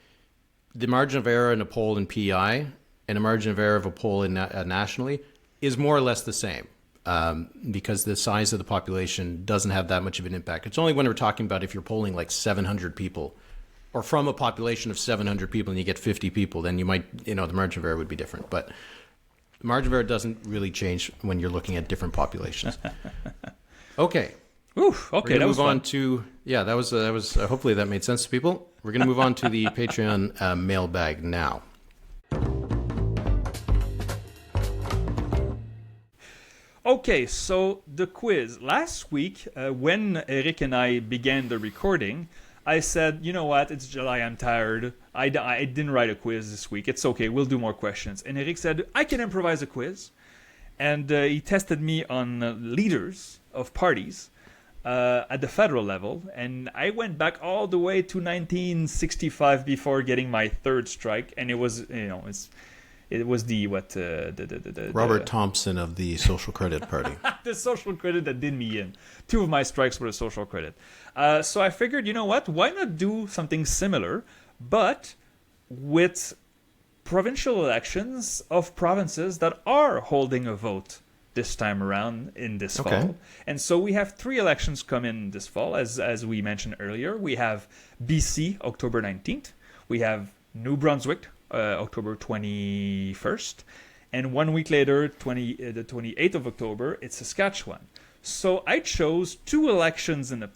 the margin of error in a poll in PI and a margin of error of a poll in nationally is more or less the same, because the size of the population doesn't have that much of an impact. It's only when we're talking about if you're polling like 700 people, or from a population of 700 people and you get 50 people, then you might, the margin of error would be different. But the margin of error doesn't really change when you're looking at different populations. Okay. Oof, okay, that was move on to that was hopefully that made sense to people. We're going to move on to the Patreon mailbag now. Okay, so the quiz. Last week, when Éric and I began the recording, I said, you know what, it's July, I'm tired. I didn't write a quiz this week. It's okay, we'll do more questions. And Éric said, I can improvise a quiz. And he tested me on leaders of parties at the federal level. And I went back all the way to 1965 before getting my third strike. And it was, it was the Robert Thompson of the Social Credit Party. The Social Credit that did me in. 2 of my strikes were the Social Credit. So I figured, you know what? Why not do something similar, but with provincial elections of provinces that are holding a vote this time around in this fall. And so we have 3 elections coming this fall, as we mentioned earlier. We have BC, October 19th. We have New Brunswick, October 21st. And 1 week later, the 28th of October, it's Saskatchewan. So I chose 2 elections in the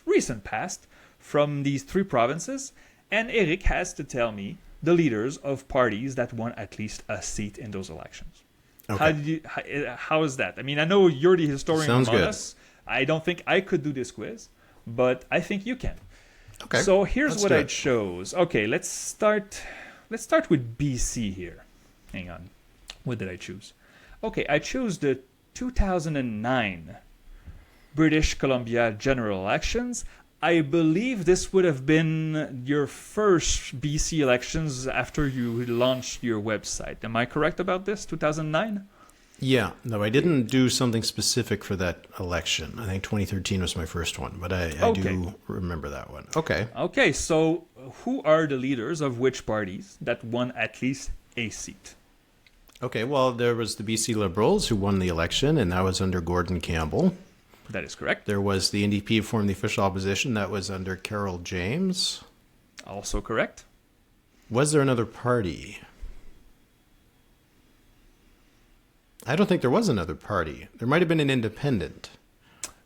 recent past, from these 3 provinces. And Éric has to tell me the leaders of parties that won at least a seat in those elections. Okay. How is that? I mean, I know you're the historian among us. I don't think I could do this quiz, but I think you can. Okay. So here's what I chose. Okay, let's start with BC here. Hang on. What did I choose? Okay, I chose the 2009 British Columbia general elections. I believe this would have been your first BC elections after you launched your website. Am I correct about this? 2009? Yeah, no, I didn't do something specific for that election. I think 2013 was my first one, but I do remember that one. Okay. Okay, so who are the leaders of which parties that won at least a seat? Okay, well, there was the BC Liberals who won the election, and that was under Gordon Campbell. That is correct. There was the NDP who formed the official opposition. That was under Carol James. Also correct. Was there another party? I don't think there was another party. There might have been an independent.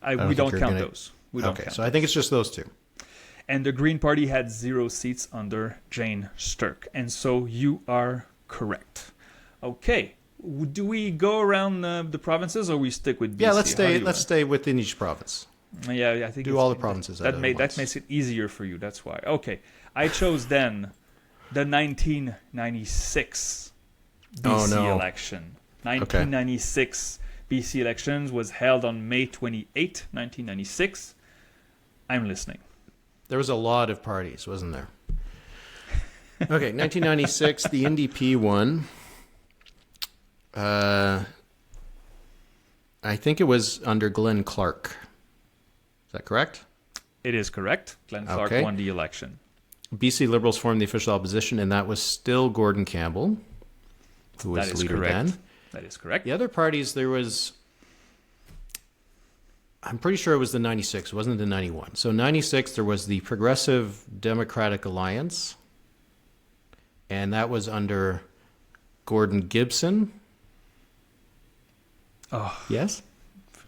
We don't count those. We don't count so I think it's just those two. And the Green Party had 0 seats under Jane Sturck. And so you are correct. Okay. Do we go around the provinces or we stick with BC? Yeah, let's stay within each province. Yeah, I think do all the provinces. That makes it easier for you. That's why. Okay. I chose then the 1996 BC election. 1996 BC elections was held on May 28, 1996. I'm listening. There was a lot of parties, wasn't there? Okay, 1996, the NDP won. I think it was under Glenn Clark. Is that correct? It is correct. Glenn Clark won the election. BC Liberals formed the official opposition, and that was still Gordon Campbell, who was the leader then. That is correct. The other parties, there was... I'm pretty sure it was the 96. It wasn't the 91. So 96, there was the Progressive Democratic Alliance, and that was under Gordon Gibson. Oh. Yes?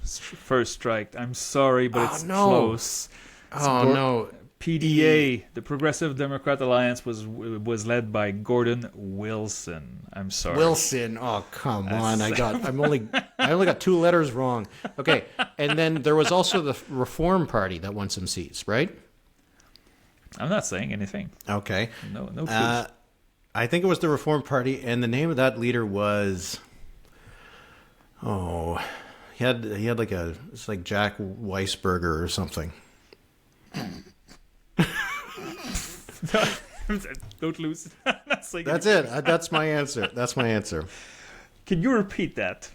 First strike. I'm sorry, but it's close. No. PDA, the Progressive Democrat Alliance, was led by Gordon Wilson. I'm sorry. Wilson. Oh, come on. I only got 2 letters wrong. Okay. And then there was also the Reform Party that won some seats, right? I'm not saying anything. Okay. No clues. I think it was the Reform Party, and the name of that leader was he had like it's like Jack Weisberger or something. Don't lose. That's it. That's my answer. Can you repeat that?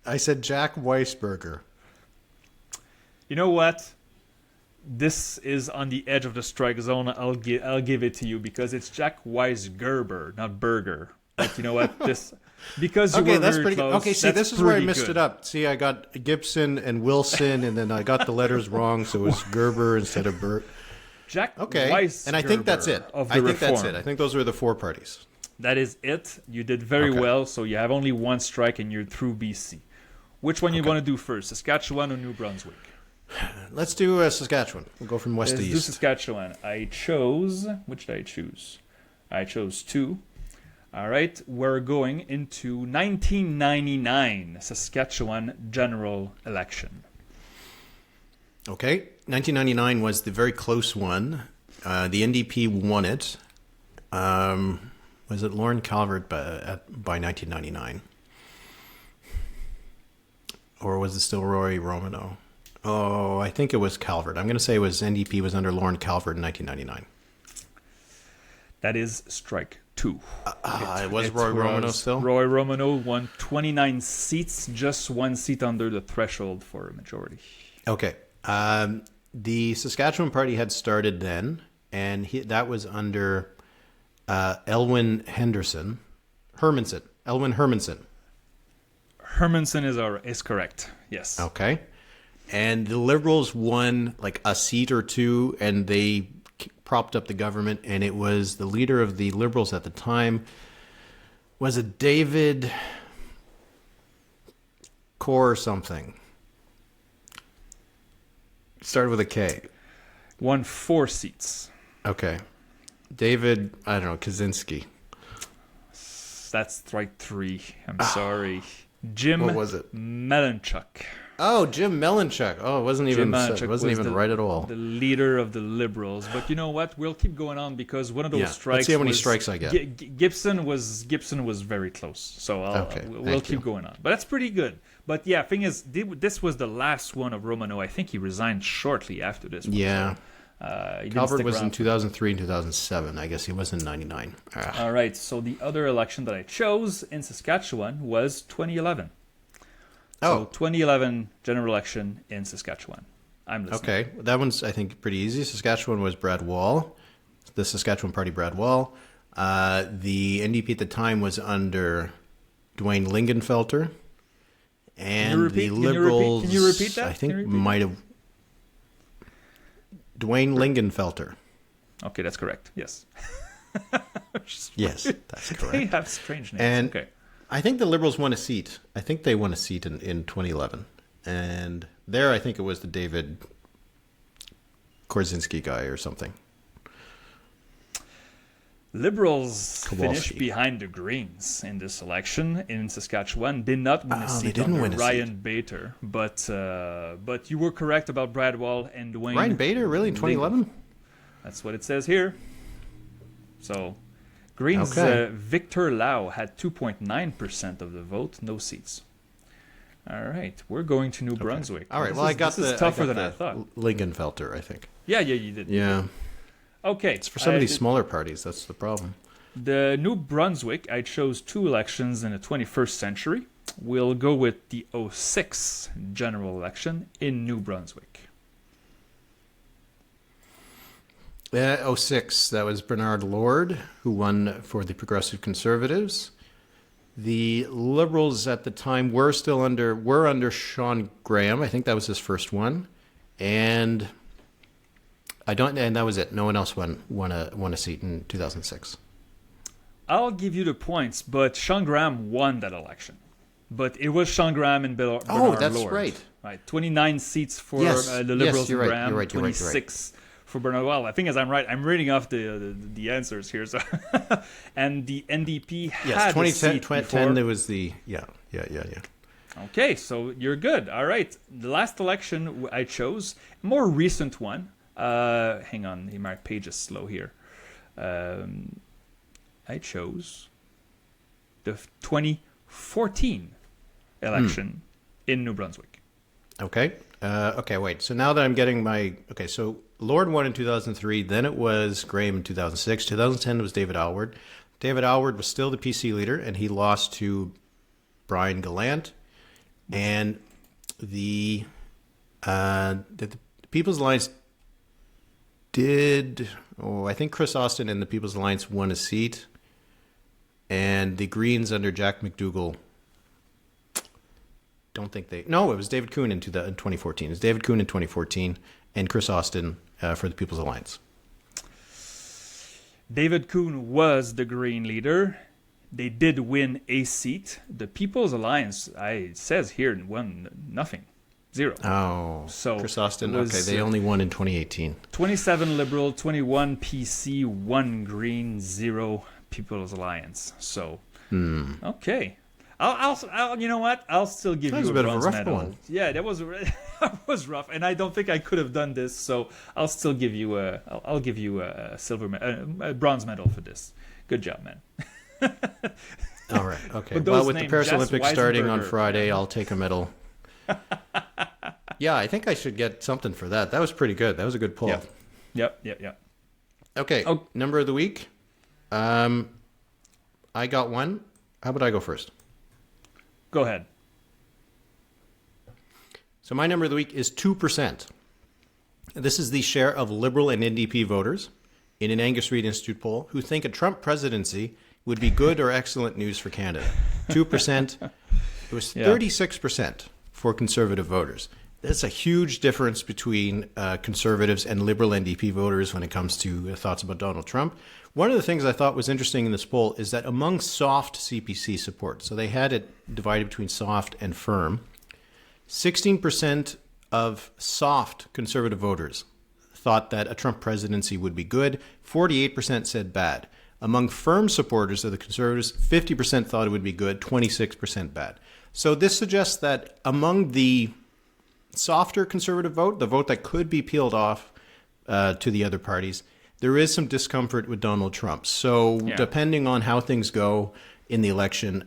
I said Jack Weisberger. You know what? This is on the edge of the strike zone. I'll give it to you because it's Jack Weisgerber, not Burger. But you know what? Because you were that's very pretty close. good. Okay, see, this is where I missed it up. See, I got Gibson and Wilson, and then I got the letters wrong, so it was Gerber instead of Bert. Jack Weisgerber, and I think that's it. That's it. I think those were the 4 parties. That is it. You did very well, so you have only 1 strike, and you're through BC. Which one you want to do first, Saskatchewan or New Brunswick? Let's do Saskatchewan. We'll go from west to east. Let's do Saskatchewan. Which did I choose? I chose 2. All right, we're going into 1999 Saskatchewan general election. Okay, 1999 was the very close one. The NDP won it. Was it Lauren Calvert by 1999? Or was it still Roy Romano? Oh, I think it was Calvert. I'm going to say NDP was under Lauren Calvert in 1999. That is strike 2. It was Roy Romano still? Roy Romano won 29 seats, just 1 seat under the threshold for a majority. Okay. The Saskatchewan Party had started then, and that was under Elwyn Hermanson. Hermanson is correct, yes. Okay. And the Liberals won like a seat or 2, and they propped up the government, and it was the leader of the Liberals at the time. Was it David Core or something? Started with a K. Won 4 seats. Okay. David, I don't know, Kaczynski. That's strike 3. I'm sorry. Jim what was it? Malinchuk. Oh, Jim Melanchuk. Oh, it wasn't even right at all. The leader of the Liberals. But you know what? We'll keep going on because one of those strikes. Let's see how many strikes I get. Gibson was very close. So we'll keep going on. But that's pretty good. But yeah, thing is, this was the last one of Romano. I think he resigned shortly after this one. Yeah. So, Calvert was in 2003 and 2007. I guess he was in 99. All right. So the other election that I chose in Saskatchewan was 2011. So 2011 general election in Saskatchewan. I'm listening. Okay. That one's, I think, pretty easy. Saskatchewan was Brad Wall. The Saskatchewan Party, Brad Wall. The NDP at the time was under Dwayne Lingenfelter. And the Liberals, can you repeat that? I think, might have... Dwayne Lingenfelter. Okay, that's correct. Yes. Yes, that's correct. They have strange names. And okay. I think the Liberals won a seat. I think they won a seat in 2011. And there, I think it was the David Korzinski guy or something. Liberals finished behind the Greens in this election in Saskatchewan. Did not win a seat under Ryan Bader, but you were correct about Brad Wall and Dwayne. Ryan Bader, really, in 2011? That's what it says here. So, Greens, Victor Lau had 2.9% of the vote, no seats. All right, we're going to New Brunswick. All right, this is tougher than I thought. Lingenfelter, I think. Yeah, you did. Yeah. Okay. It's for some of these smaller parties, that's the problem. The New Brunswick, I chose 2 elections in the 21st century. We'll go with the 06 general election in New Brunswick. 06, that was Bernard Lord, who won for the Progressive Conservatives. The Liberals at the time were under Sean Graham. I think that was his first one. And that was it. No one else won a seat in 2006. I'll give you the points, but Sean Graham won that election. But it was Sean Graham and Bernard Lord. Oh, that's right. Right, 29 seats for the Liberals and Graham, you're right, 26 for Bernard. Well, I think as I'm right, I'm reading off the answers here. So, and the NDP had 2010 there was the yeah. Okay, so you're good. All right, the last election I chose, a more recent one. Hang on, my page is slow here. I chose the 2014 election in New Brunswick. Okay. Wait. So now that I'm getting so Lord won in 2003, then it was Graham in 2006. 2010 was David Alward. David Alward was still the PC leader, and he lost to Brian Gallant. And the People's Alliance I think Chris Austin and the People's Alliance won a seat. And the Greens under Jack McDougall, it was David Kuhn in 2014. It was David Kuhn in 2014 and Chris Austin for the People's Alliance. David Kuhn was the Green leader. They did win a seat. The People's Alliance, it says here, won nothing. 0. Oh, so Chris Austin, they only won in 2018. 27 Liberal, 21 PC, 1 Green, 0 People's Alliance. So, okay. I'll you know what? I'll still give you a bit bronze of a rough medal. one. Yeah, that was rough, and I don't think I could have done this. So I'll still give you I'll give you a bronze medal for this. Good job, man. All right. Okay. Well, with the Paris Olympics starting on Friday, I'll take a medal. Yeah, I think I should get something for that. That was pretty good. That was a good pull. Yep. Okay. Number of the week. I got one. How about I go first? Go ahead. So my number of the week is 2%. This is the share of Liberal and NDP voters in an Angus Reid Institute poll who think a Trump presidency would be good or excellent news for Canada. 2%. It was 36% for Conservative voters. That's a huge difference between Conservatives and Liberal NDP voters when it comes to thoughts about Donald Trump. One of the things I thought was interesting in this poll is that among soft CPC support, so they had it divided between soft and firm, 16% of soft Conservative voters thought that a Trump presidency would be good, 48% said bad. Among firm supporters of the Conservatives, 50% thought it would be good, 26% bad. So this suggests that among the softer conservative vote, the vote that could be peeled off to the other parties, there is some discomfort with Donald Trump. So depending on how things go in the election,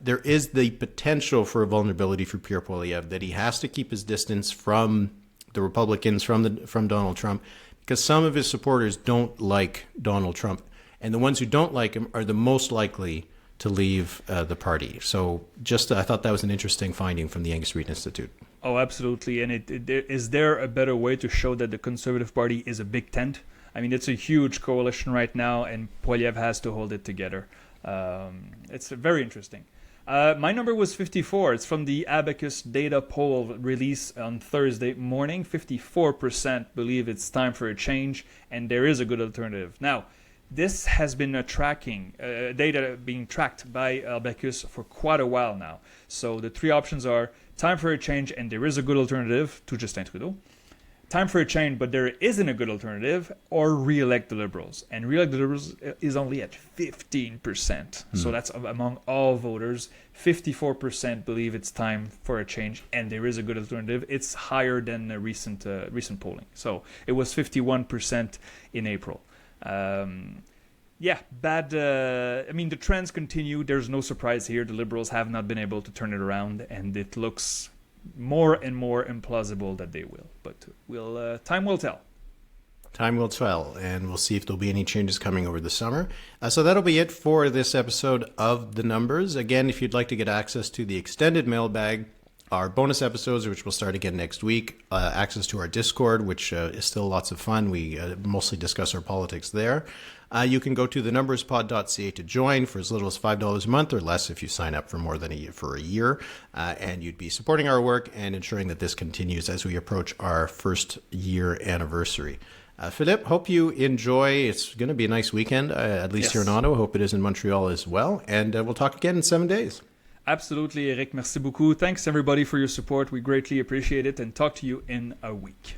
there is the potential for a vulnerability for Pierre Poilievre that he has to keep his distance from the Republicans, from Donald Trump, because some of his supporters don't like Donald Trump. And the ones who don't like him are the most likely to leave the party. So I thought that was an interesting finding from the Angus Reid Institute. Oh, absolutely. And is there a better way to show that the Conservative Party is a big tent? I mean, it's a huge coalition right now, and Poilievre has to hold it together. It's very interesting. My number was 54. It's from the Abacus data poll released on Thursday morning. 54% believe it's time for a change, and there is a good alternative. Now, this has been data being tracked by Abacus for quite a while now. So the three options are time for a change, and there is a good alternative to Justin Trudeau. Time for a change, but there isn't a good alternative, or re-elect the Liberals. And re-elect the Liberals is only at 15%. So that's among all voters. 54% believe it's time for a change, and there is a good alternative. It's higher than the recent polling. So it was 51% in April. I mean, the trends continue. There's no surprise here. The Liberals have not been able to turn it around, and it looks more and more implausible that they will. But time will tell. Time will tell, and we'll see if there'll be any changes coming over the summer. So that'll be it for this episode of The Numbers. Again, if you'd like to get access to the extended mailbag, our bonus episodes, which will start again next week, access to our Discord, which is still lots of fun. We mostly discuss our politics there. You can go to thenumberspod.ca to join for as little as $5 a month or less if you sign up for more than a year. And you'd be supporting our work and ensuring that this continues as we approach our first year anniversary. Philippe, hope you enjoy. It's going to be a nice weekend, at least here in Ottawa. Hope it is in Montreal as well. And we'll talk again in 7 days. Absolutely, Éric. Merci beaucoup. Thanks, everybody, for your support. We greatly appreciate it, and talk to you in a week.